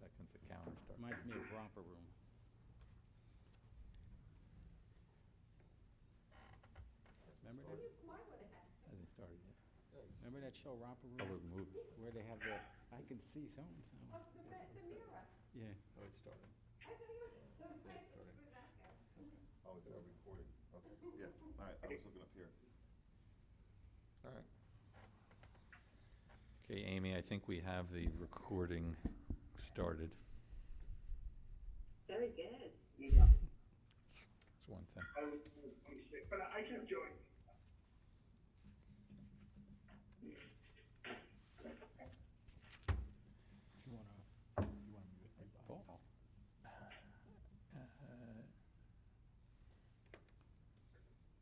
seconds the counter starts. Reminds me of romper room. Remember that? You smart with it. Hasn't started yet. Remember that show Romper Oh, Room? we're moving. Where they have the, I can see so-and-so. Oh, the mirror. Yeah. Oh, it's starting. I thought you were, Starting. Exactly. Oh, it's not recording. Okay, yeah, all right, I was looking up here. All right. Okay, Amy, I think we have the recording started. Very good. It's one thing. I was sick, but I kept joining. You wanna mute everybody? Paul?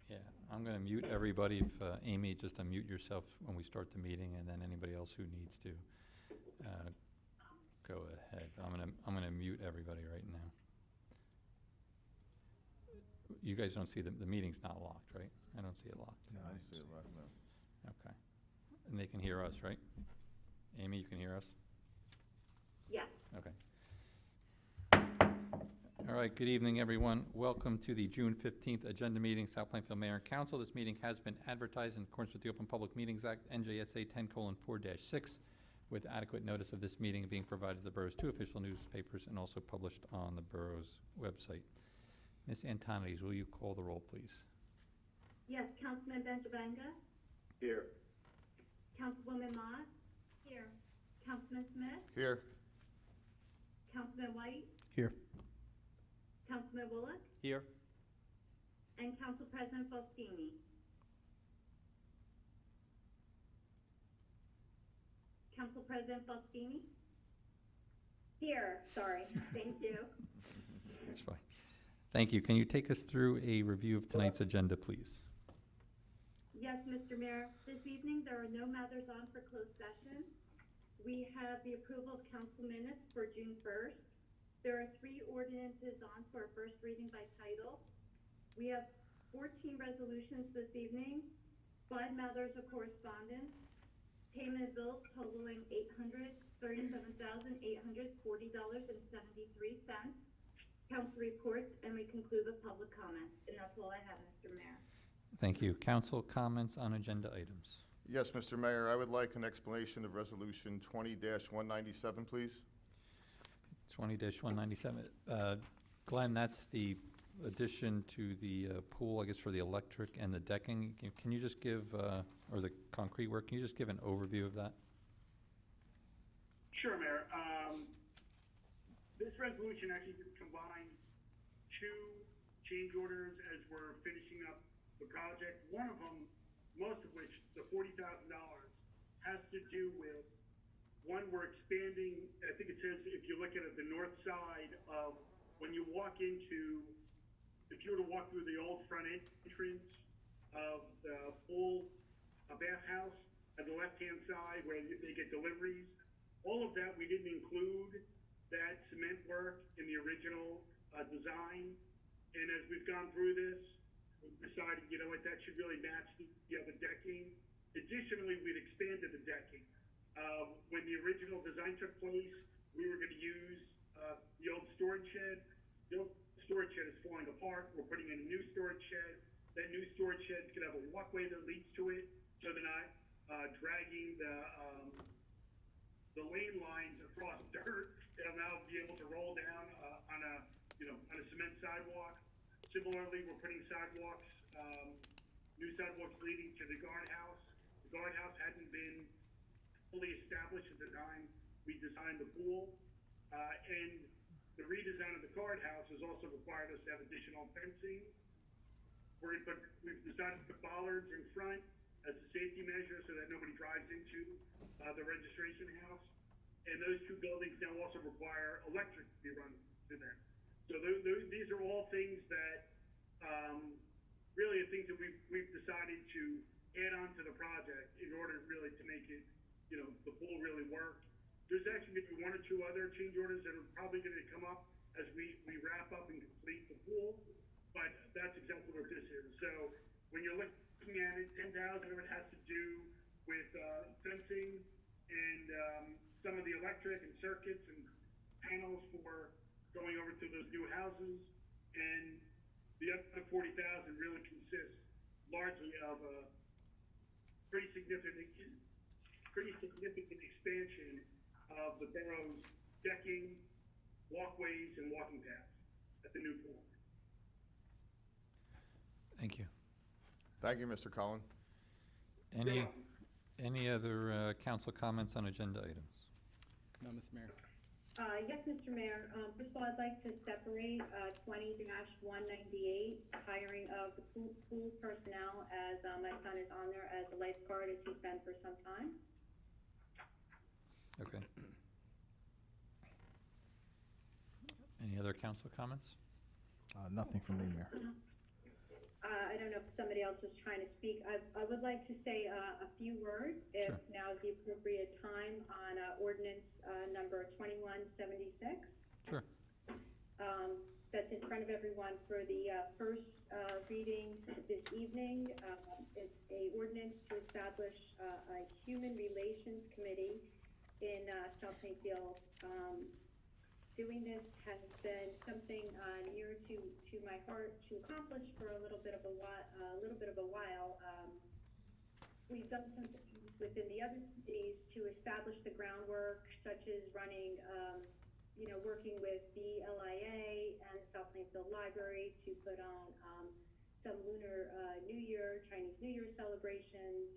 Yeah, I'm going to mute everybody. If Amy, just unmute yourself when we start the meeting, and then anybody else who needs to go ahead. I'm going to mute everybody right now. You guys don't see the meeting's not locked, right? I don't see it locked. No, I see it right now. Okay. And they can hear us, right? Amy, you can hear us? Yes. Okay. All right, good evening, everyone. Welcome to the June 15th agenda meeting, South Plainfield Mayor and Council. This meeting has been advertised in accordance with the Open Public Meetings Act, NJSA 10:4-6, with adequate notice of this meeting being provided to the borough's 2 official newspapers and also published on the borough's website. Ms. Antonides, will you call the roll, please? Yes, Councilman Benjavanga? Here. Councilwoman Moss? Here. Councilman Smith? Here. Councilman White? Here. Councilman Bullock? Here. And Council President Faustini? Council President Faustini? Here, sorry, thank you. That's fine. Thank you. Can you take us through a review of tonight's agenda, please? Yes, Mr. Mayor. This evening, there are no matters on for closed session. We have the approval of council minutes for June 1st. There are 3 ordinances on for a first reading by title. We have 14 resolutions this evening, 5 matters of correspondence, payment of bills totaling $837,840.73, council reports, and we conclude with public comments. And that's all I have, Mr. Mayor. Thank you. Council comments on agenda items. Yes, Mr. Mayor, I would like an explanation of Resolution 20-197, please. 20-197. Glenn, that's the addition to the pool, I guess, for the electric and the decking. Can you just give, or the concrete work, can you just give an overview of that? Sure, Mayor. This resolution actually combines 2 change orders as we're finishing up the project. One of them, most of which, the $40,000, has to do with, one, we're expanding, I think it says, if you look at it, the north side of, when you walk into, if you were to walk through the old front entrance of the pool bathhouse, at the left-hand side where they get deliveries, all of that, we didn't include that cement work in the original design. And as we've gone through this, we've decided, you know what, that should really match the other decking. Additionally, we've expanded the decking. When the original design took place, we were going to use the old storage shed. The old storage shed is falling apart. We're putting in a new storage shed. That new storage shed is going to have a walkway that leads to it, so they're not dragging the lane lines across dirt. They'll now be able to roll down on a cement sidewalk. Similarly, we're putting sidewalks, new sidewalks leading to the guardhouse. The guardhouse hadn't been fully established at the time we designed the pool. And the redesign of the guardhouse has also required us to have additional fencing. We've decided to put bollards in front as a safety measure so that nobody drives into the registration house. And those 2 buildings now also require electric to be run to them. So these are all things that really are things that we've decided to add on to the project in order really to make it, the pool really work. There's actually going to be 1 or 2 other change orders that are probably going to come up as we wrap up and complete the pool, but that's exactly what this is. So when you're looking at it, 10,000 of it has to do with fencing and some of the electric and circuits and panels for going over to those new houses, and the other 40,000 really consists largely of a pretty significant expansion of the borough's decking, walkways, and walking paths at the new pool. Thank you. Thank you, Mr. Cullen. Any, any other council comments on agenda items? No, Mr. Mayor. Yes, Mr. Mayor. First of all, I'd like to separate 20-198, hiring of the pool personnel, as my son is on there as a lifeguard, as he's been for some time. Okay. Any other council comments? Nothing from me, Mayor. I don't know if somebody else is trying to speak. I would like to say a few words, if Sure. now is the appropriate time, on ordinance number 2176. Sure. That's in front of everyone for the first reading this evening. It's a ordinance to establish a human relations committee in South Plainfield. Doing this has been something near to my heart to accomplish for a little bit of a while. We've done some things within the other cities to establish the groundwork, such as running, working with the LIA and South Plainfield Library to put on some Lunar New Year, Chinese New Year celebrations,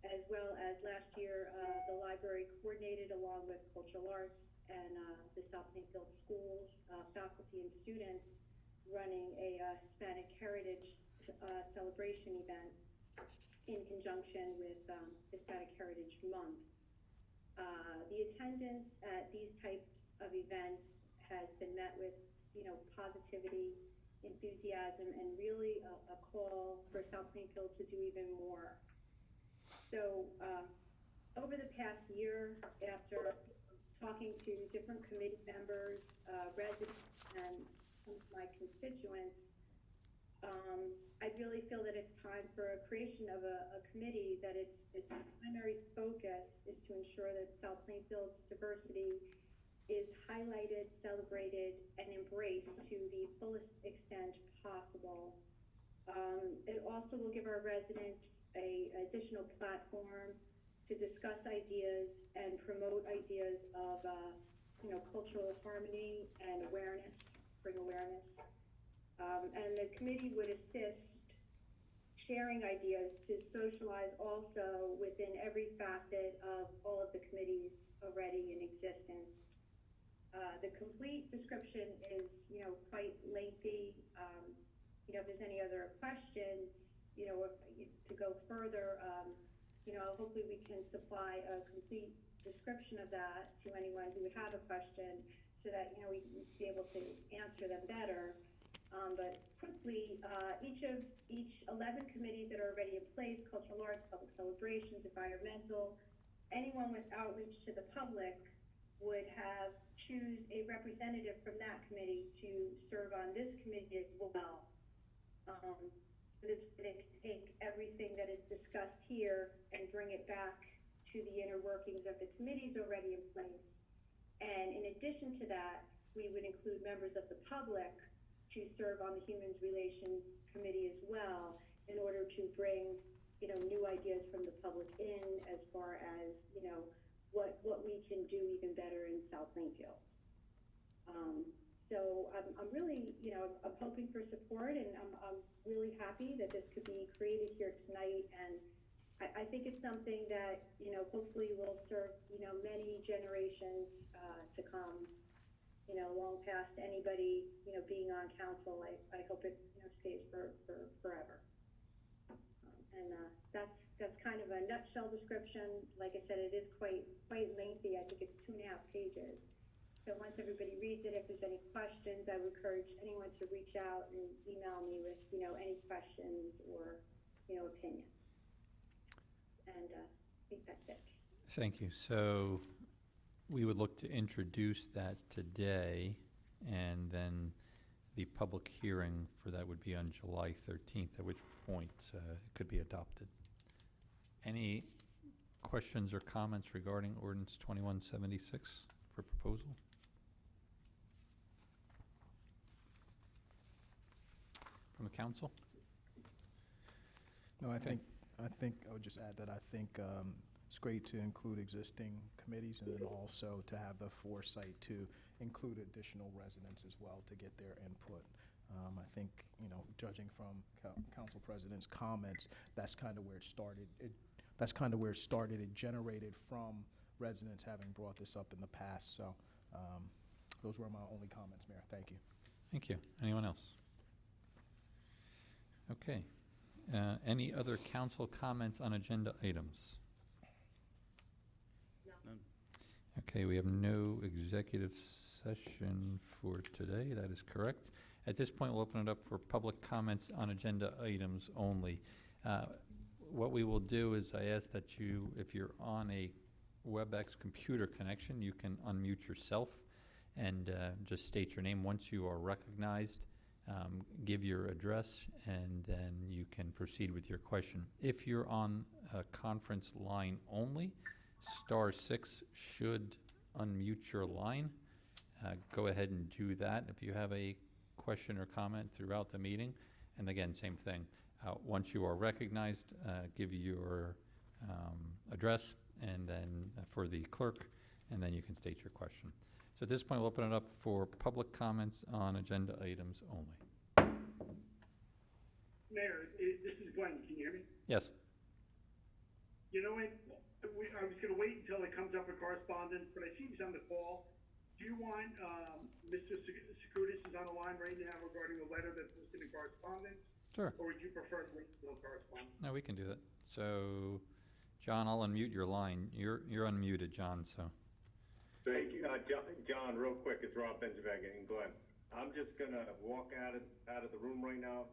as well as last year the library coordinated along with cultural arts and the South Plainfield schools, faculty and students, running a Hispanic Heritage celebration event in conjunction with Hispanic Heritage Month. The attendance at these types of events has been met with, positivity, enthusiasm, and really a call for South Plainfield to do even more. So over the past year, after talking to different committee members, residents, and some of my constituents, I really feel that it's time for a creation of a committee that its primary focus is to ensure that South Plainfield's diversity is highlighted, celebrated, and embraced to the fullest extent possible. It also will give our residents an additional platform to discuss ideas and promote ideas of, cultural harmony and awareness, bring awareness. And the committee would assist sharing ideas to socialize also within every facet of all of the committees already in existence. The complete description is, quite lengthy. If there's any other questions, to go further, hopefully we can supply a complete description of that to anyone who would have a question so that, we can be able to answer them better. But quickly, each 11 committees that are already in place, cultural arts, public celebrations, environmental, anyone with outreach to the public would choose a representative from that committee to serve on this committee as well. This would take everything that is discussed here and bring it back to the inner workings of the committees already in place. And in addition to that, we would include members of the public to serve on the Human Relations Committee as well, in order to bring, new ideas from the public in, as far as, what we can do even better in South Plainfield. So I'm really, I'm hoping for support, and I'm really happy that this could be created here tonight. And I think it's something that, hopefully will serve, many generations to come, long past anybody, being on council. I hope it, stays for forever. And that's kind of a nutshell description. Like I said, it is quite lengthy. I think it's 2.5 pages. So once everybody reads it, if there's any questions, I would encourage anyone to reach out and email me with, any questions or, opinions. And I think that's it. Thank you. So we would look to introduce that today, and then the public hearing for that would be on July 13th, at which point it could be adopted. Any questions or comments regarding ordinance 2176 for proposal? from the council? No, I Okay. think I would just add that I think it's great to include existing committees and then also to have the foresight to include additional residents as well to get their input. I think, judging from council president's comments, that's kind of where it started. It generated from residents having brought this up in the past. So those were my only comments, Mayor. Thank you. Thank you. Anyone else? Okay. Any other council comments on agenda items? None. Okay, we have no executive session for today. That is correct. At this point, we'll open it up for public comments on agenda items only. What we will do is I ask that you, if you're on a WebEx computer connection, you can unmute yourself and just state your name. Once you are recognized, give your address, and then you can proceed with your question. If you're on a conference line only, *6 should unmute your line. Go ahead and do that if you have a question or comment throughout the meeting. And again, same thing. Once you are recognized, give your address and then for the clerk, and then you can state your question. So at this point, we'll open it up for public comments on agenda items only. Mayor, this is Glenn, can you hear me? Yes. You know what, I was gonna wait until it comes up for correspondence, but I see he's on the call. Do you want, Mr. Security is on the line right now regarding a letter that's listed in correspondence? Sure. Or would you prefer to wait until correspondence? No, we can do that. So, John, I'll unmute your line. You're unmuted, John, so. Thank you. John, real quick, it's Rob Benjavec and Glenn. I'm just gonna walk out of the room right now.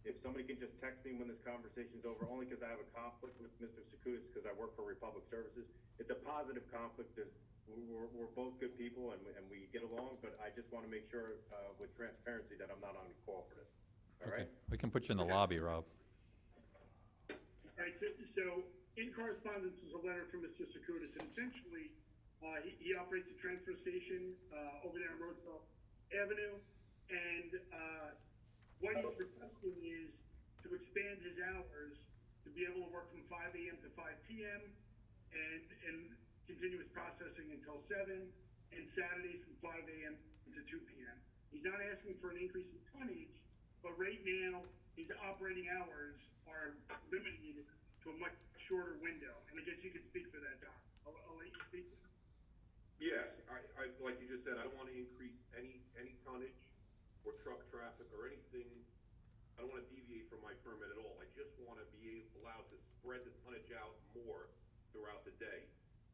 If somebody can just text me when this conversation's over, only because I have a conflict with Mr. Security, because I work for Republic Services. It's a positive conflict. We're both good people and we get along, but I just want to make sure with transparency that I'm not on the call for this. All Okay. right? We can put you in the lobby, Rob. All right, so in correspondence is a letter from Mr. Security, and essentially, he operates a transfer station, over there on Roosevelt Avenue, and, what he's requesting is to expand his hours to be able to work from 5 a.m. to 5 p.m. and continuous processing until 7, and Saturdays from 5 a.m. to 2 p.m. He's not asking for an increase in tonnage, but right now, his operating hours are limited to a much shorter window. And I guess you could speak for that, Don. I'll let you speak. Yes, I, like you just said, I don't want to increase any tonnage or truck traffic or anything. I don't want to deviate from my permit at all. I just want to be allowed to spread the tonnage out more throughout the day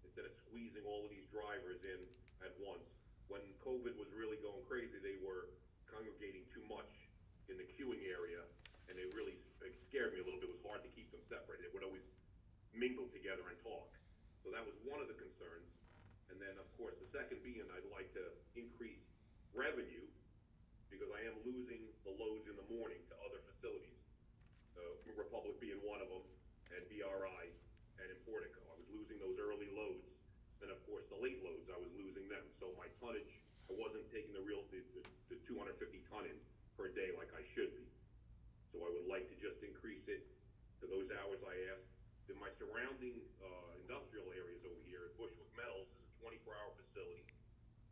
instead of squeezing all of these drivers in at once. When COVID was really going crazy, they were congregating too much in the queuing area, and it really scared me a little bit. It was hard to keep them separated. They would always mingle together and talk. So that was one of the concerns. And then, of course, the second being I'd like to increase revenue because I am losing the loads in the morning to other facilities. Republic being one of them, and BRI and Importico. I was losing those early loads. Then, of course, the late loads, I was losing them. So my tonnage, I wasn't taking the 250 ton in per day like I should be. So I would like to just increase it to those hours I asked. In my surrounding industrial areas over here, Bushwick Metals is a 24-hour facility.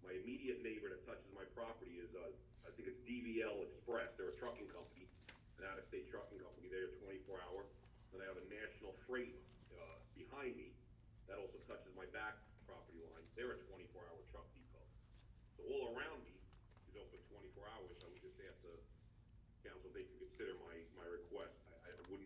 My immediate neighbor that touches my property is, I think it's DVL Express. They're a trucking company, an out-of-state trucking company. They're 24-hour. Then I have a National Freight behind me that also touches my back property line. They're a 24-hour truck depot. So all around me is open 24 hours. I would just ask the council if they can consider my request.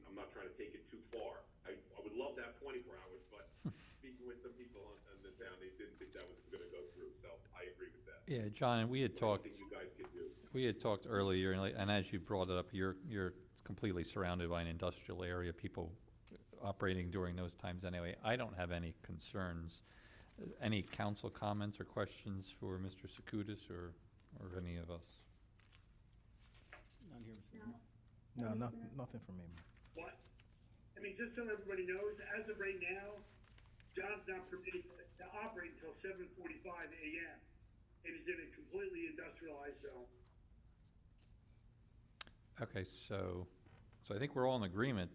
I'm not trying to take it too far. I would love to have 24 hours, but speaking with some people in the town, they didn't think that was going to go through. So I agree with that. Yeah, John, and we had talked. Anything you guys could do. We had talked earlier, and as you brought it up, you're completely surrounded by an industrial area, people operating during those times anyway. I don't have any concerns. Any council comments or questions for Mr. Sakoutis or any of us? None here, Mr. Mayor. No, nothing from me, Mayor. What? I mean, just so everybody knows, as of right now, John's not permitted to operate until 7:45 a.m. and is in a completely industrialized zone. Okay, so I think we're all in agreement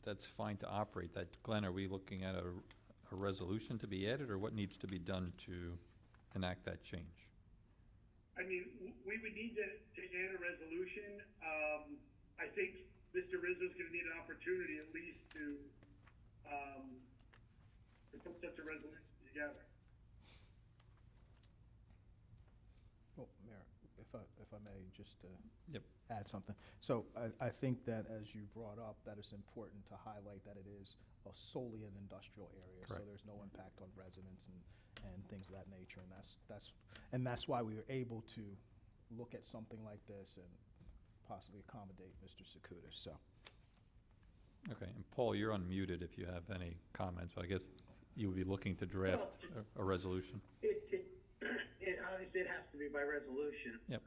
that's fine to operate that. Glenn, are we looking at a resolution to be added, or what needs to be done to enact that change? I mean, we would need to add a resolution. I think Mr. Rizzo's gonna need an opportunity at least to put such a resolution together. Well, Mayor, if I may, just to Yep. add something. So I think that, as you brought up, that it's important to highlight that it is solely an industrial area. So Correct. there's no impact on residents and things of that nature. And that's why we were able to look at something like this and possibly accommodate Mr. Sakoutis, so. Okay, and Paul, you're unmuted if you have any comments, but I guess you would be looking to draft a resolution. It obviously it has to be by resolution. Yep.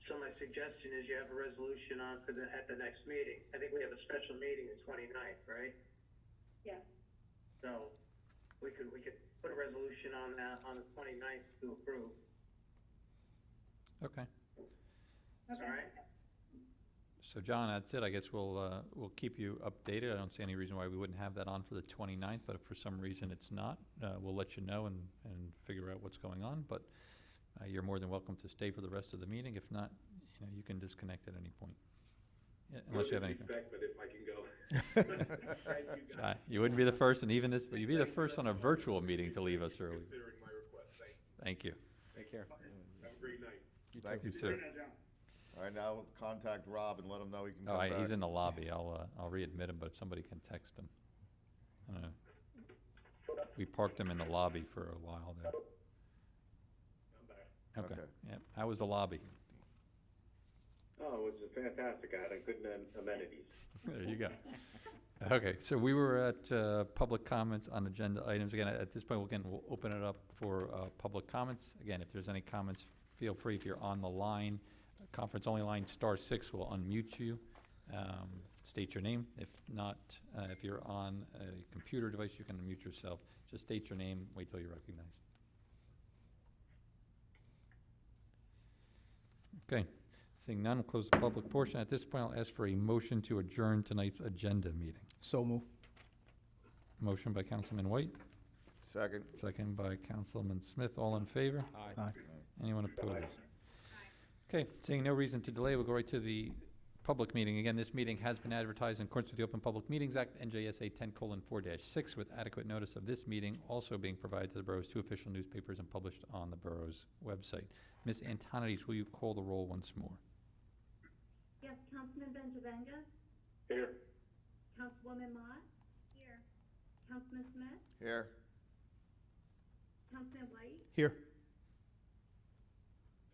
So my suggestion is you have a resolution on at the next meeting. I think we have a special meeting the 29th, right? Yes. So we could put a resolution on that on the 29th to approve. Okay. All right? So John, that's it. I guess we'll keep you updated. I don't see any reason why we wouldn't have that on for the 29th, but if for some reason it's not, we'll let you know and figure out what's going on. But you're more than welcome to stay for the rest of the meeting. If not, you can disconnect at any point. Yeah, unless you have anything. But if I can go. Thank you, guys. You wouldn't be the first, and even this, but you'd be the first on a virtual meeting to leave us early. Considering my request, Thank you. Take care. have a great night. Thank you. You too. Right now, John. All right, now contact Rob and let him know he can Oh, come back. he's in the lobby. I'll readmit him, but if somebody can text him. I don't know. We parked him in the lobby for a while there. I'm back. Okay, Okay. yeah. How was the lobby? Oh, it was fantastic. I had good amenities. There you go. Okay, so we were at public comments on agenda items. Again, at this point, we'll open it up for public comments. Again, if there's any comments, feel free. If you're on the line, conference-only line, *6 will unmute you. State your name. If not, if you're on a computer device, you can unmute yourself. Just state your name, wait till you're recognized. Okay, seeing none, we'll close the public portion. At this point, I'll ask for a motion to adjourn tonight's agenda meeting. So move. Motion by Councilman White, Second. second by Councilman Smith. All in favor? Aye. Anyone opposed? Okay, seeing no reason to delay, we'll go right to the public meeting. Again, this meeting has been advertised in accordance with the Open Public Meetings Act, NJSA 10:4-6, with adequate notice of this meeting also being provided to the borough's 2 official newspapers and published on the borough's website. Ms. Antonides, will you call the roll once more? Yes, Councilman Benjavenga, Here. Councilwoman Mott. Here. Councilman Smith, Here. Councilman White, Here.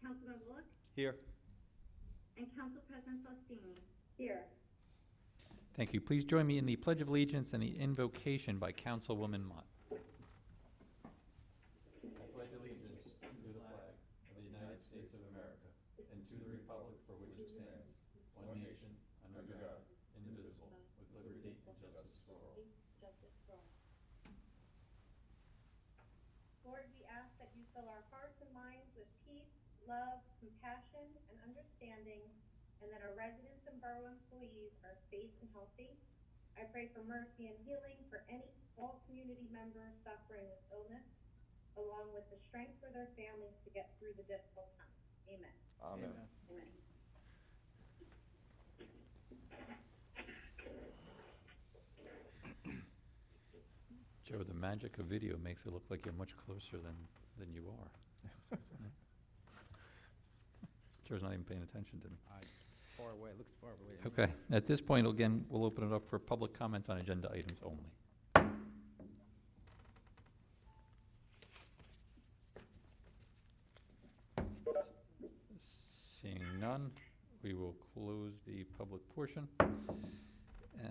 Councilman Bullock, Here. and Council President Faustini. Here. Thank you. Please join me in the Pledge of Allegiance and the invocation by Councilwoman Mott. I pledge allegiance to the flag of the United States of America and to the republic for which it stands, one nation, under God, indivisible, with liberty and justice for all. Justice for all. Lord, we ask that you fill our hearts and minds with peace, love, compassion, and understanding, and that our residents and borough employees are safe and healthy. I pray for mercy and healing for all community members suffering with illness, along with the strength for their families to get through the difficult times. Amen. Amen. Amen. Joe, the magic of video makes it look like you're much closer than you are. Joe's not even paying attention to me. Far away, it looks far away. Okay, at this point, again, we'll open it up for public comments on agenda items only. Seeing none, we will close the public portion.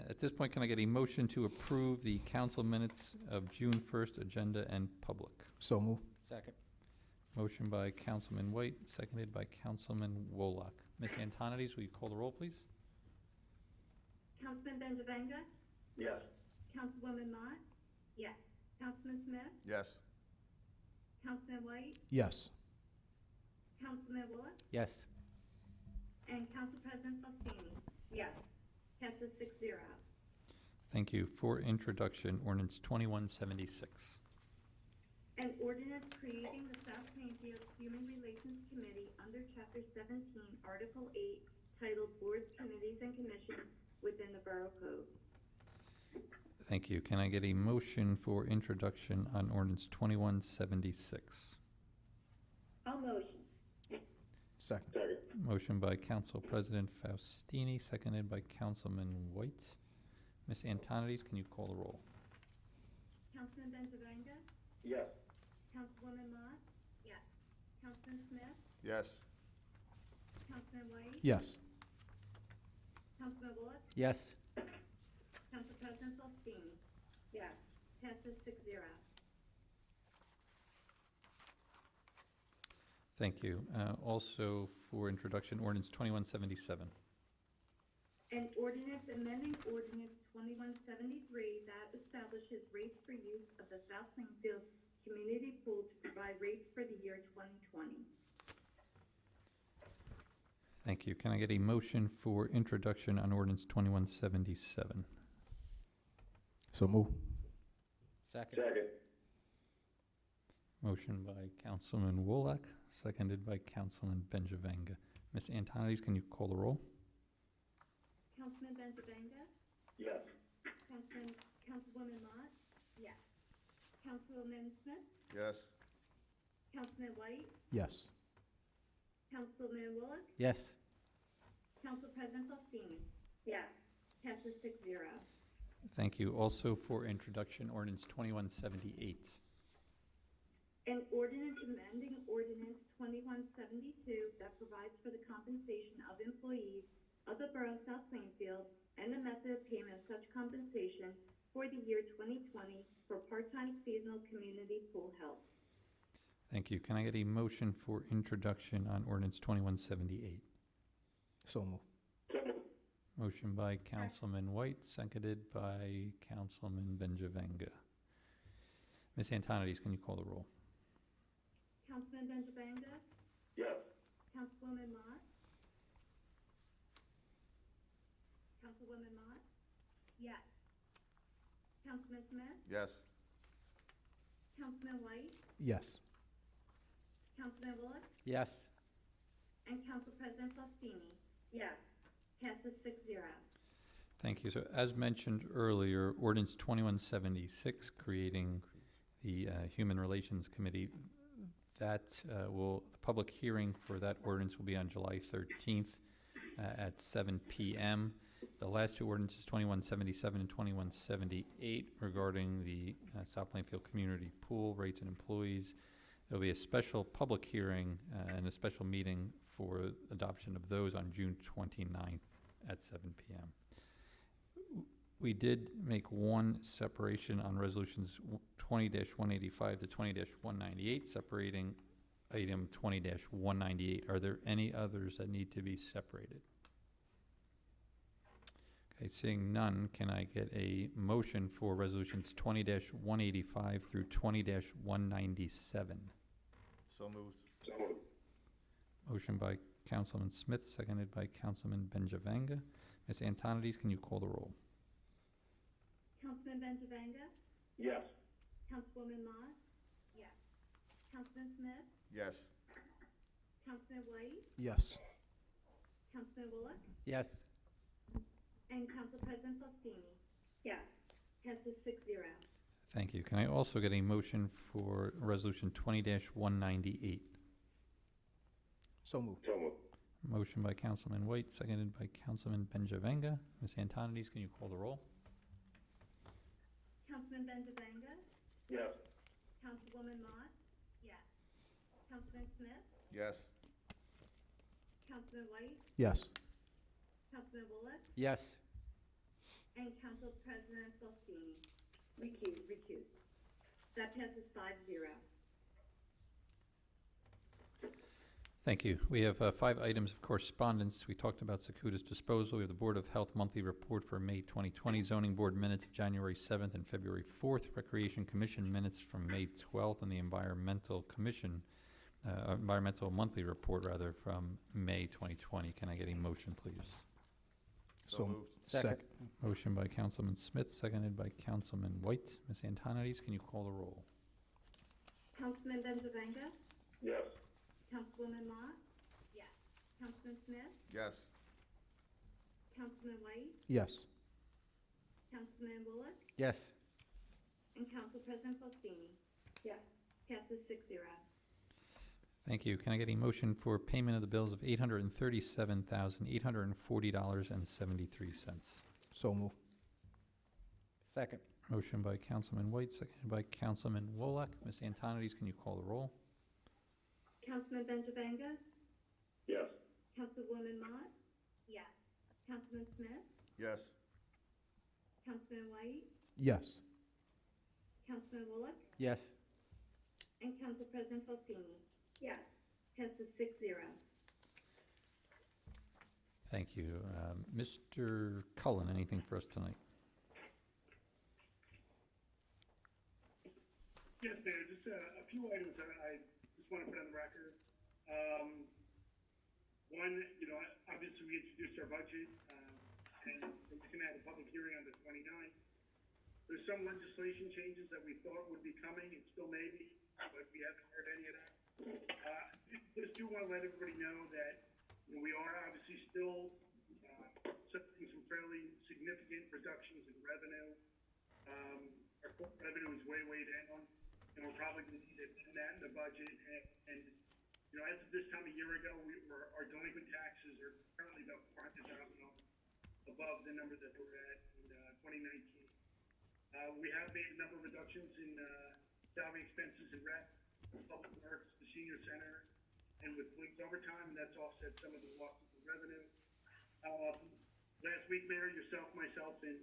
At this point, can I get a motion to approve the council minutes of June 1st, agenda and public? So move. Second. Motion by Councilman White, seconded by Councilman Wolock. Ms. Antonides, will you call the roll, please? Councilman Benjavenga, Yes. Councilwoman Mott. Yes. Councilman Smith, Yes. Councilman White, Yes. Councilman Bullock, Yes. And Council President Faustini? Yes. Passes 6-0. Thank you. For introduction, ordinance 2176. An ordinance creating the South Plainfield Human Relations Committee under Chapter 17, Article 8, titled Boards, Committees, and Commissions within the Borough Code. Thank you. Can I get a motion for introduction on ordinance 2176? I'll motion. Second. Motion by Council President Faustini, seconded by Councilman White. Ms. Antonides, can you call the roll? Councilman Benjavanga? Yes. Councilwoman Mott? Yes. Councilman Smith? Yes. Councilman White? Yes. Councilman Bullock? Yes. Council President Faustini? Yes. Passes 6-0. Thank you. Also for introduction, ordinance 2177. An ordinance amending ordinance 2173 that establishes rates for use of the South Plainfield Community Pool to provide rates for the year 2020. Thank you. Can I get a motion for introduction on ordinance 2177? So move. Second. Motion by Councilman Wolak, seconded by Councilman Benjavanga. Ms. Antonides, can you call the roll? Councilman Benjavanga? Yes. Councilwoman Mott? Yes. Councilman Smith? Yes. Councilman White? Yes. Councilman Bullock? Yes. Council President Faustini? Yes. Passes 6-0. Thank you. Also for introduction, ordinance 2178. An ordinance amending ordinance 2172 that provides for the compensation of employees of the Borough of South Plainfield and the method of payment of such compensation for the year 2020 for part-time seasonal community pool help. Thank you. Can I get a motion for introduction on ordinance 2178? So move. Motion by Councilman White, seconded by Councilman Benjavanga. Ms. Antonides, can you call the roll? Councilman Benjavanga? Yes. Councilwoman Mott? Councilwoman Mott? Yes. Councilman Smith? Yes. Councilman White? Yes. Councilman Bullock? Yes. And Council President Faustini? Yes. Passes 6-0. Thank you. So as mentioned earlier, ordinance 2176, creating the Human Relations Committee, that the public hearing for that ordinance will be on July 13th at 7 p.m. The last two ordinances, 2177 and 2178, regarding the South Plainfield Community Pool rates and employees. There'll be a special public hearing and a special meeting for adoption of those on June 29th at 7 p.m. We did make one separation on resolutions 20-185 to 20-198, separating item 20-198. Are there any others that need to be separated? Okay, seeing none, can I get a motion for resolutions 20-185 through 20-197? So moved. Motion by Councilman Smith, seconded by Councilman Benjavanga. Ms. Antonides, can you call the roll? Councilman Benjavanga? Yes. Councilwoman Mott? Yes. Councilman Smith? Yes. Councilman White? Yes. Councilman Bullock? Yes. And Council President Faustini? Yes. Passes 6-0. Thank you. Can I also get a motion for resolution 20-198? So move. Motion by Councilman White, seconded by Councilman Benjavanga. Ms. Antonides, can you call the roll? Councilman Benjavanga? Yes. Councilwoman Mott? Yes. Councilman Smith? Yes. Councilman White? Yes. Councilman Bullock? Yes. And Council President Faustini? Recuse. That passes 5-0. Thank you. We have 5 items of correspondence. We talked about Secuta's disposal. We have the Board of Health monthly report for May 2020, Zoning Board minutes of January 7th and February 4th, Recreation Commission minutes from May 12th, and the Environmental Commission environmental monthly report, rather, from May 2020. Can I get a motion, please? So moved. Second. Motion by Councilman Smith, seconded by Councilman White. Ms. Antonides, can you call the roll? Councilman Benjavanga? Yes. Councilwoman Mott? Yes. Councilman Smith? Yes. Councilman White? Yes. Councilman Bullock? Yes. And Council President Faustini? Yes. Passes 6-0. Thank you. Can I get a motion for payment of the bills of $837,840.73? So move. Second. Motion by Councilman White, seconded by Councilman Wolak. Ms. Antonides, can you call the roll? Councilman Benjavanga? Yes. Councilwoman Mott? Yes. Councilman Smith? Yes. Councilman White? Yes. Councilman Bullock? Yes. And Council President Faustini? Yes. Passes 6-0. Thank you. Mr. Cullen, anything for us tonight? Yes, Mayor, just a few items that I just want to put on the record. One, obviously we introduced our budget, and we're just going to have a public hearing on the 29th. There's some legislation changes that we thought would be coming, and still may be, but we haven't heard any of that. Just do want to let everybody know that we are obviously still suffering some fairly significant reductions in revenue. Our corporate revenue is way down, and we're probably going to need to put that in the budget. And as of this time a year ago, our delinquent taxes are currently about $400,000 above the number that they were at in 2019. We have made a number of reductions in salary expenses and rep, public works, the senior center, and with police overtime, and that's offset some of the losses in revenue. Last week, Mayor, yourself, myself, and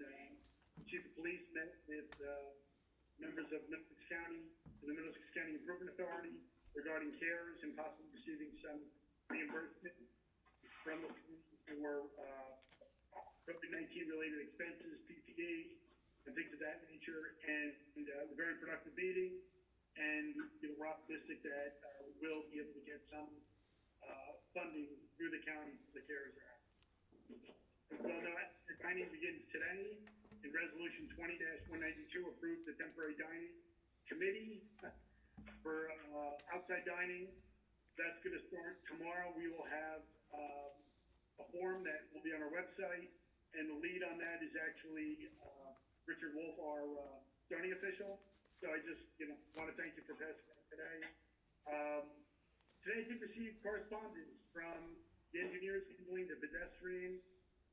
Chief of Police met with members of Middlesex County and the Middlesex County Improvement Authority regarding CARES and possibly receiving some reimbursement from the police for COVID-19 related expenses, PPE, and things of that nature. And a very productive meeting, and we're optimistic that we'll be able to get some funding through the county for the CARES Act. So now, the dining begins today, and Resolution 20-192 approved the temporary dining committee for outside dining. That's going to start tomorrow. We will have a form that will be on our website, and the lead on that is actually Richard Wolf, our zoning official. So I just want to thank you for passing that today. Today I did receive correspondence from the engineers handling the pedestrian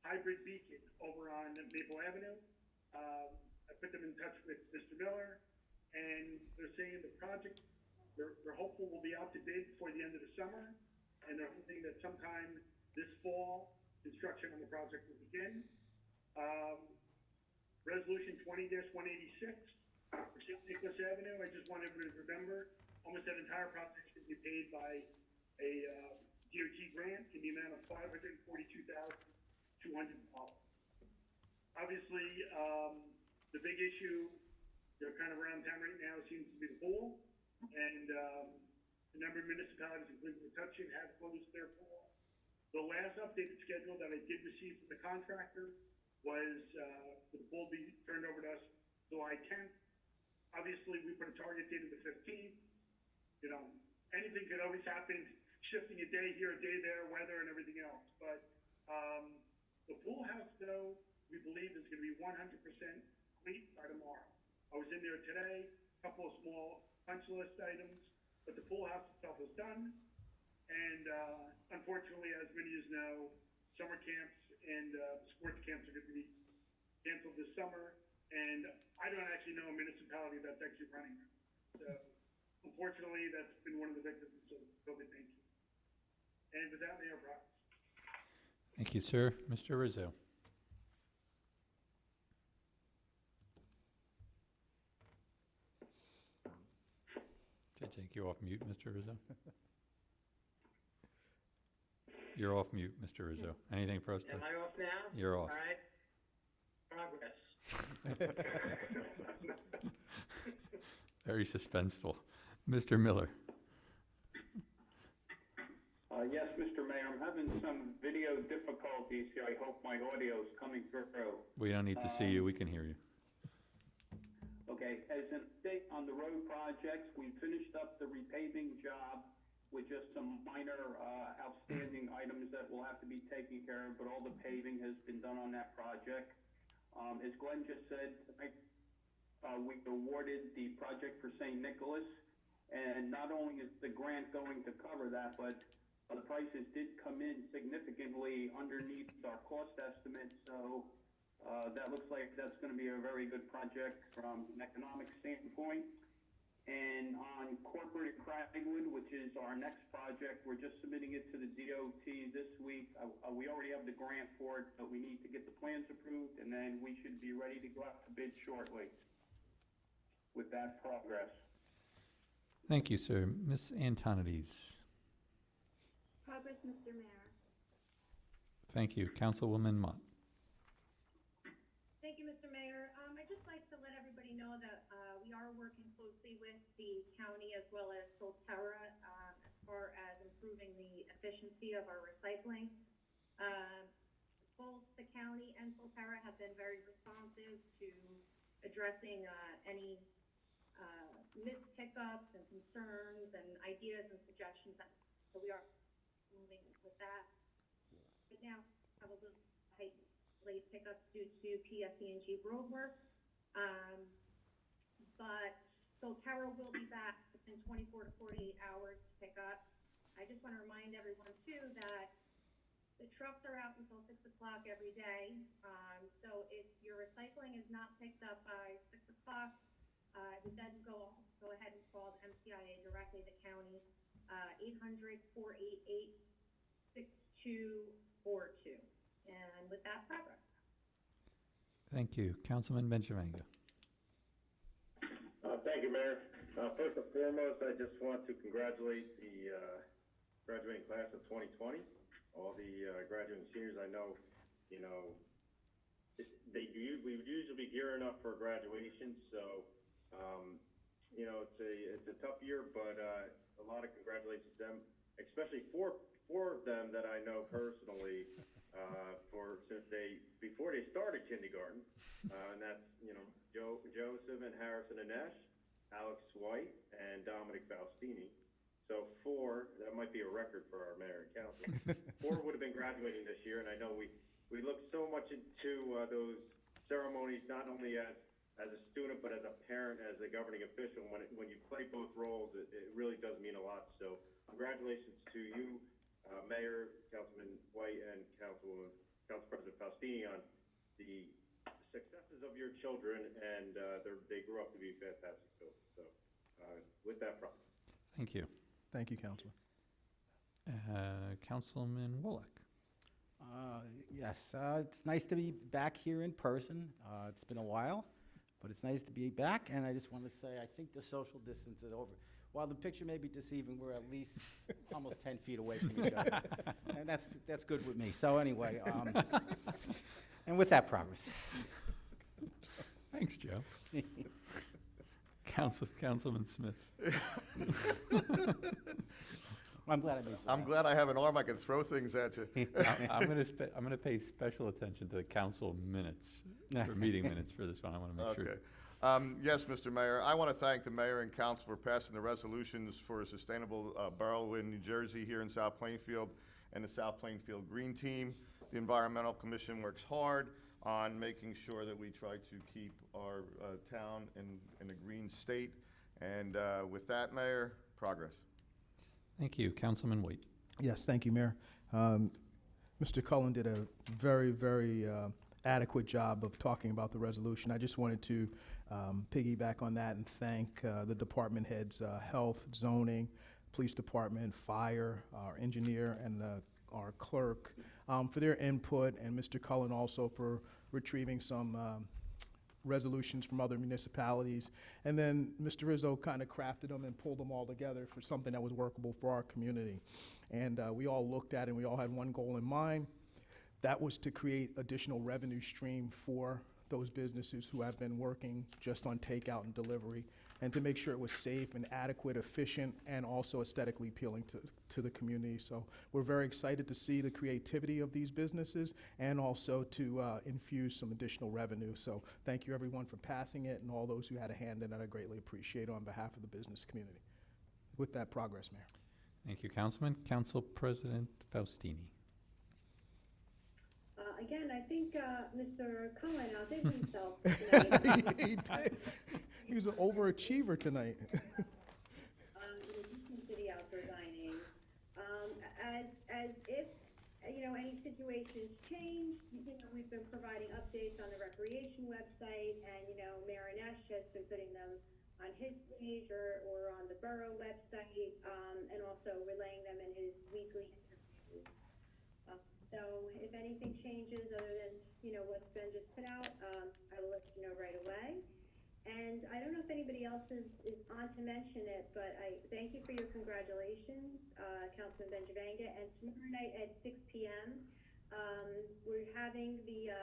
hybrid beacon over on Maple Avenue. I put them in touch with Mr. Miller, and they're saying the project, they're hopeful will be out to bid before the end of the summer, and they're hoping that sometime this fall, construction on the project will begin. Resolution 20-186, for St. Nicholas Avenue, I just want everybody to remember, almost that entire project should be paid by a DOT grant in the amount of $542,200. Obviously, the big issue, kind of around town right now seems to be the pool, and a number of municipalities, including Metuchen, have closed their pool. The last updated schedule that I did receive from the contractor was for the pool be turned over to us July 10th. Obviously, we put a target date of the 15th. Anything could always happen, shifting a day here, a day there, weather and everything else. But the pool house, though, we believe is going to be 100% complete by tomorrow. I was in there today, a couple of small punch list items, but the pool house itself is done. And unfortunately, as many of you know, summer camps and sports camps are going to be canceled this summer. And I don't actually know a municipality that's actually running them. So unfortunately, that's been one of the victims of COVID-19. And with that, Mayor Brown. Thank you, sir. Mr. Rizzo. Should I take you off mute, Mr. Rizzo? You're off mute, Mr. Rizzo. Anything for us to? Am I off now? You're off. All right. Progress. Very suspenseful. Mr. Miller. I'm having some video difficulties here. I hope my audio is coming through. We don't need to see you, we can hear you. Okay, as an update on the road projects, we finished up the repaving job with just some minor outstanding items that will have to be taken care of, but all the paving has been done on that project. As Glenn just said, we awarded the project for St. Nicholas, and not only is the grant going to cover that, but the prices did come in significantly underneath our cost estimate, so that looks like that's going to be a very good project from an economic standpoint. And on Corporate Cragwood, which is our next project, we're just submitting it to the DOT this week. We already have the grant for it, but we need to get the plans approved, and then we should be ready to go out to bid shortly with that progress. Thank you, sir. Ms. Antonides. Progress, Mr. Mayor. Thank you. Councilwoman Mott. Thank you, Mr. Mayor. I'd just like to let everybody know that we are working closely with the county as well as Solterra as far as improving the efficiency of our recycling. Both the county and Solterra have been very responsive to addressing any missed pickups and concerns and ideas and suggestions. So we are moving with that. Right now, have a little late pickups due to PSE&G road work. But Solterra will be back within 24 to 48 hours to pick up. I just want to remind everyone too that the trucks are out until 6 o'clock every day. So if your recycling is not picked up by 6 o'clock, I would then go ahead and call the MCIA directly, the county, 800-488-6242. And with that, progress. Thank you. Councilman Benjamanga. Thank you, Mayor. First and foremost, I just want to congratulate the graduating class of 2020. All the graduating seniors. I know, we would usually be gearing up for graduation, so it's a tough year, but a lot of congratulations to them, especially four of them that I know personally before they started kindergarten, and that's Joseph and Harrison Anesh, Alex White, and Dominic Faustini. So that might be a record for our mayor and council. 4 would have been graduating this year, and I know we look so much into those ceremonies, not only as a student, but as a parent, as a governing official. When you play both roles, it really does mean a lot. So congratulations to you, Mayor, Councilman White, and Council President Faustini on the successes of your children, and they grew up to be fantastic children. So with that, promise. Thank you. Thank you, Councilman. Councilman Wallach. Yes, it's nice to be back here in person. It's been a while, but it's nice to be back, and I just want to say I think the social distance is over. While the picture may be deceiving, we're at least almost 10 feet away from each other, and that's good with me. So anyway, and with that, progress. Thanks, Joe. Councilman Smith. I'm glad I made you I'm laugh. glad I have an arm I can throw things at you. I'm going to pay special attention to the council minutes, for meeting minutes for this one. I want to make sure. Okay. Yes, Mr. Mayor, I want to thank the mayor and council for passing the resolutions for a sustainable borough in New Jersey here in South Plainfield and the South Plainfield Green Team. The Environmental Commission works hard on making sure that we try to keep our town in a green state. And with that, Mayor, progress. Thank you. Councilman White. Yes, thank you, Mayor. Mr. Cullen did a very, very adequate job of talking about the resolution. I just wanted to piggyback on that and thank the department heads, health, zoning, police department, fire, our engineer, and our clerk for their input, and Mr. Cullen also for retrieving some resolutions from other municipalities. And then Mr. Rizzo kind of crafted them and pulled them all together for something that was workable for our community. And we all looked at it and we all had one goal in mind. That was to create additional revenue stream for those businesses who have been working just on takeout and delivery, and to make sure it was safe and adequate, efficient, and also aesthetically appealing to the community. So we're very excited to see the creativity of these businesses and also to infuse some additional revenue. So thank you, everyone, for passing it, and all those who had a hand in it. I greatly appreciate it on behalf of the business community. With that, progress, Mayor. Thank you, Councilman. Council President Faustini. Again, I think Mr. Cohen outdid himself tonight. He did. He was an overachiever tonight. In addition to the outdoor dining, as if, any situations change, we've been providing updates on the recreation website, and, Mayor Anesh has been putting them on his page or on the borough website, and also relaying them in his weekly interviews. So if anything changes other than, what's been just put out, I will let you know right away. And I don't know if anybody else is on to mention it, but I thank you for your congratulations, Councilman Benjavanga. And tomorrow night at 6 p.m., we're having the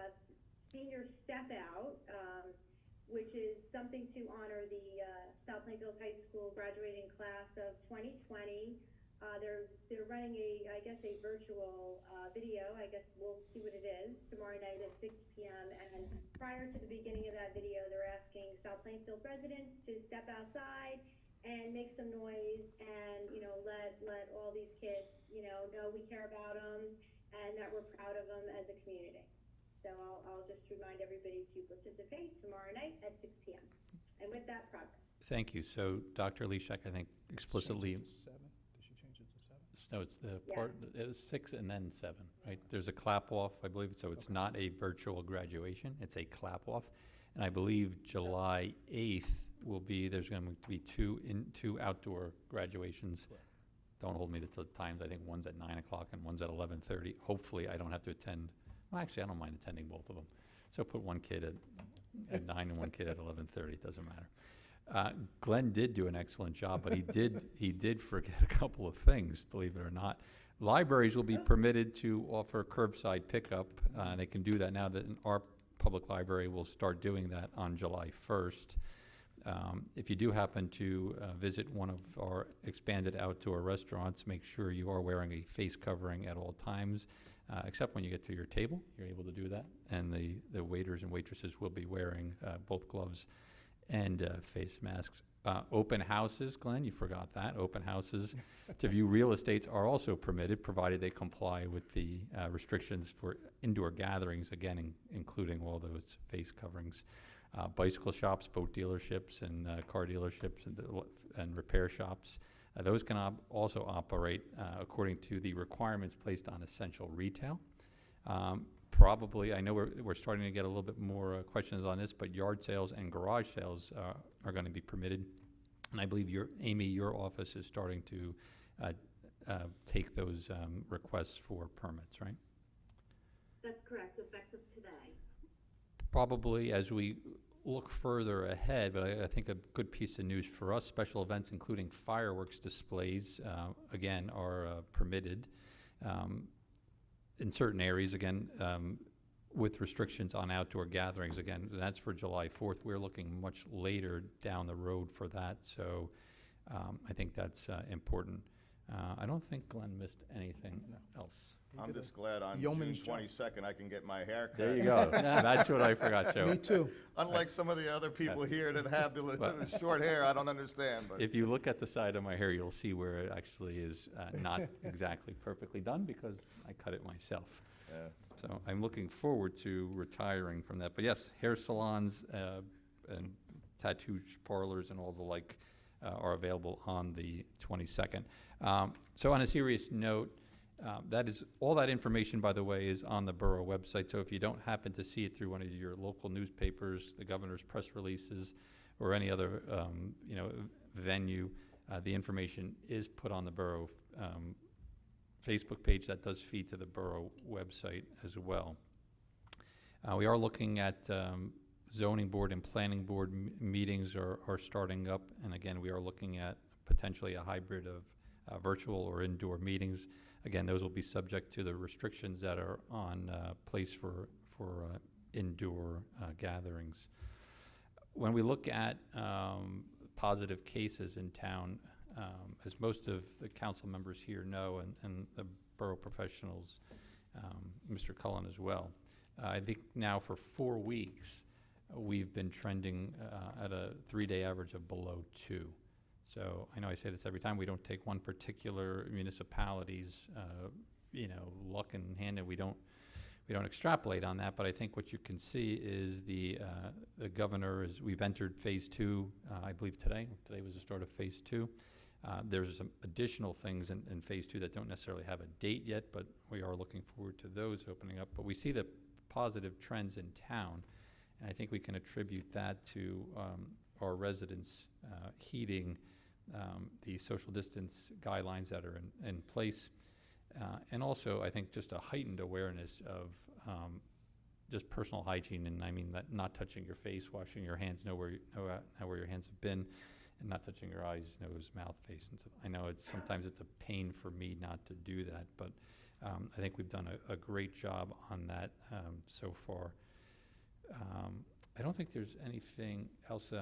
senior step out, which is something to honor the South Plainfield High School graduating class of 2020. They're running a virtual video. I guess we'll see what it is tomorrow night at 6 p.m. And prior to the beginning of that video, they're asking South Plainfield residents to step outside and make some noise and, let all these kids, know we care about them and that we're proud of them as a community. So I'll just remind everybody to participate tomorrow night at 6 p.m. And with that, progress. Thank you. So Dr. Leshek, I think explicitly. Change it to 7? Did she change it to 7? No, it's the Yeah. part, it was 6 and then 7, right? There's a clap off, I believe, so it's not a virtual graduation, it's a clap off. And I believe July 8th there's going to be two outdoor graduations. Correct. Don't hold me to the times, I think one's at 9 o'clock and one's at 11:30. Hopefully, I don't have to attend, well, actually, I don't mind attending both of them. So put one kid at 9 and one kid at 11:30, it doesn't matter. Glenn did do an excellent job, but he did forget a couple of things, believe it or not. Libraries will be permitted to offer curbside pickup. They can do that now that our public library will start doing that on July 1st. If you do happen to visit one of our expanded outdoor restaurants, make sure you are wearing a face covering at all times, except when you get to your table, you're able to do that. And the waiters and waitresses will be wearing both gloves and face masks. Open houses, Glenn, you forgot that. Open houses to view real estates are also permitted, provided they comply with the restrictions for indoor gatherings, again, including all those face coverings. Bicycle shops, boat dealerships, and car dealerships and repair shops. Those can also operate according to the requirements placed on essential retail. Probably, I know we're starting to get a little bit more questions on this, but yard sales and garage sales are going to be permitted. And I believe Amy, your office is starting to take those requests for permits, right? That's correct, effective today. Probably as we look further ahead, but I think a good piece of news for us, special events including fireworks displays, again, are permitted. In certain areas, again, with restrictions on outdoor gatherings, again, that's for July 4th. We're looking much later down the road for that, so I think that's important. I don't think Glenn missed anything else. I'm just glad on yeoman's June job. 22nd I can get my hair cut. There you go. That's what I forgot, Joe. Me too. Unlike some of the other people here that have the short hair, I don't understand. But If you look at the side of my hair, you'll see where it actually is not exactly perfectly done because I cut it myself. yeah. So I'm looking forward to retiring from that. But yes, hair salons and tattoo parlors and all the like are available on the 22nd. So on a serious note, that is all that information, by the way, is on the borough website. So if you don't happen to see it through one of your local newspapers, the governor's press releases, or any other venue, the information is put on the borough Facebook page. That does feed to the borough website as well. We are looking at zoning board and planning board meetings are starting up, and again, we are looking at potentially a hybrid of virtual or indoor meetings. Again, those will be subject to the restrictions that are on place for indoor gatherings. When we look at positive cases in town, as most of the council members here know, and the borough professionals, Mr. Cullen as well, I think now for 4 weeks, we've been trending at a 3-day average of below 2. So I know I say this every time, we don't take one particular municipality's, luck in hand, and we don't extrapolate on that, but I think what you can see is the governor we've entered phase 2, I believe today was the start of phase 2. There's some additional things in phase 2 that don't necessarily have a date yet, but we are looking forward to those opening up. But we see the positive trends in town, and I think we can attribute that to our residents heeding the social distance guidelines that are in place. And also, I think just a heightened awareness of just personal hygiene, and I mean that not touching your face, washing your hands, know where your hands have been, and not touching your eyes, nose, mouth, face. And so I know sometimes it's a pain for me not to do that, but I think we've done a great job on that so far. I don't think there's anything else.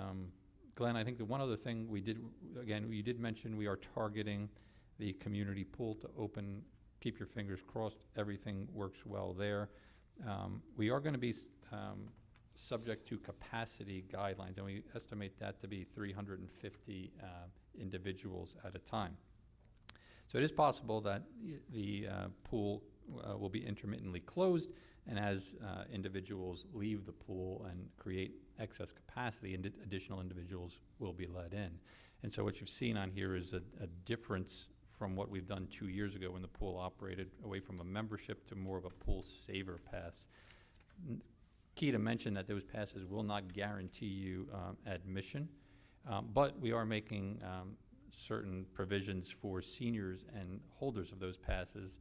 Glenn, I think the one other thing we did, again, you did mention we are targeting the community pool to open. Keep your fingers crossed, everything works well there. We are going to be subject to capacity guidelines, and we estimate that to be 350 individuals at a time. So it is possible that the pool will be intermittently closed, and as individuals leave the pool and create excess capacity, and additional individuals will be let in. And so what you've seen on here is a difference from what we've done 2 years ago when the pool operated away from a membership to more of a pool saver pass. Key to mention that those passes will not guarantee you admission, but we are making certain provisions for seniors and holders of those passes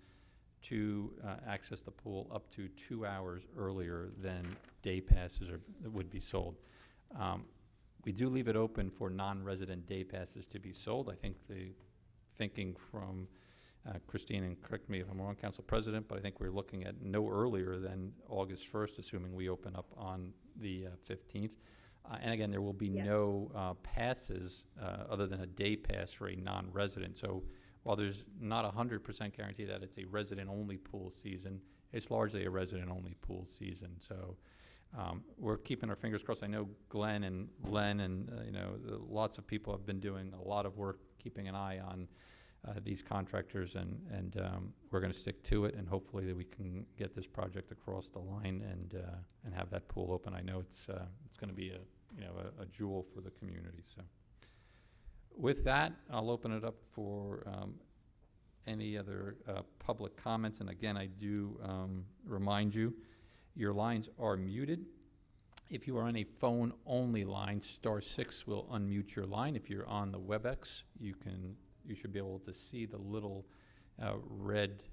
to access the pool up to 2 hours earlier than day passes would be sold. We do leave it open for non-resident day passes to be sold. I think the thinking from Christine, and correct me if I'm wrong, Council President, but I think we're looking at no earlier than August 1st, assuming we open up on the 15th. And again, there will be no passes other than a day pass for a non-resident. So while there's not 100% guarantee that it's a resident-only pool season, it's largely a resident-only pool season. So we're keeping our fingers crossed. I know Glenn and Len and lots of people have been doing a lot of work keeping an eye on these contractors, and we're going to stick to it, and hopefully that we can get this project across the line and have that pool open. I know it's going to be a jewel for the community. So with that, I'll open it up for any other public comments. And again, I do remind you, your lines are muted. If you are on a phone-only line, *6 will unmute your line. If you're on the WebEx, you should be able to see the little red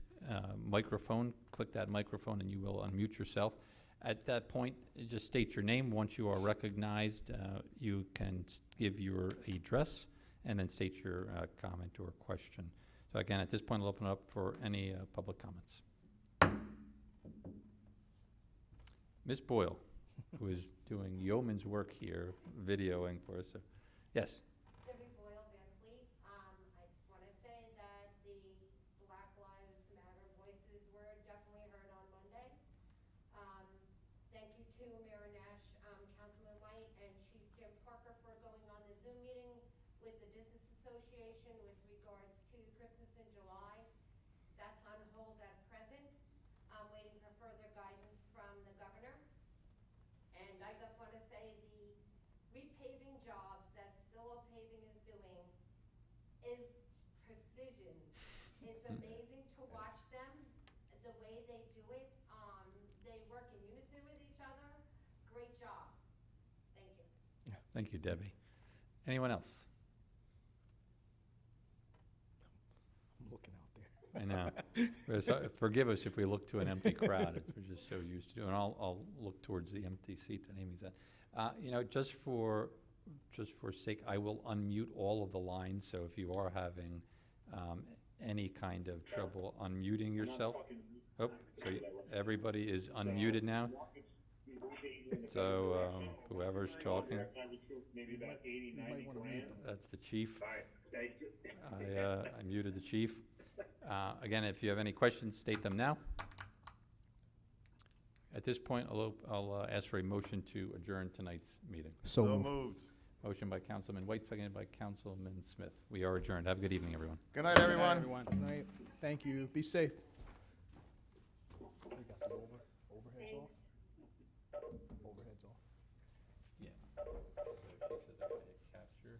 microphone. Click that microphone and you will unmute yourself. At that point, just state your name. Once you are recognized, you can give your address and then state your comment or question. So again, at this point, I'll open it up for any public comments. Ms. Boyle, who is doing yeoman's work here, videoing for us. So, yes. Debbie Boyle, Van Fleet. I just want to say that the Black Lives Matter voices were definitely heard on Monday. Thank you to Mayor Nash, Councilman White, and Chief Jim Parker for going on the Zoom meeting with the Business Association with regards to Christmas in July. That's on hold at present. I'm waiting for further guidance from the governor. And I just want to say the repaving jobs that Stillo Paving is doing is precision. It's amazing to watch them, the way they do it. They work in unison with each other. Great job. Thank you. Thank you, Debbie. Anyone else? I'm looking out there. I know. Forgive us if we look to an empty crowd. We're just so used to doing. I'll look towards the empty seat that Amy's at. Just for sake, I will unmute all of the lines. So if you are having any kind of trouble unmuting yourself, so everybody is unmuted now. So, whoever's talking, Maybe about 80, You might 90 wanna mute grand. them. that's the chief. All right, thank you. I muted the chief. Again, if you have any questions, state them now. At this point, I'll ask for a motion to adjourn tonight's meeting. So moved. Motion by Councilman White, seconded by Councilman Smith. We are adjourned. Have a good evening, everyone. Good night, everyone. Good night. Thank you. Be safe. We got the overheads off? Overheads off. Yeah.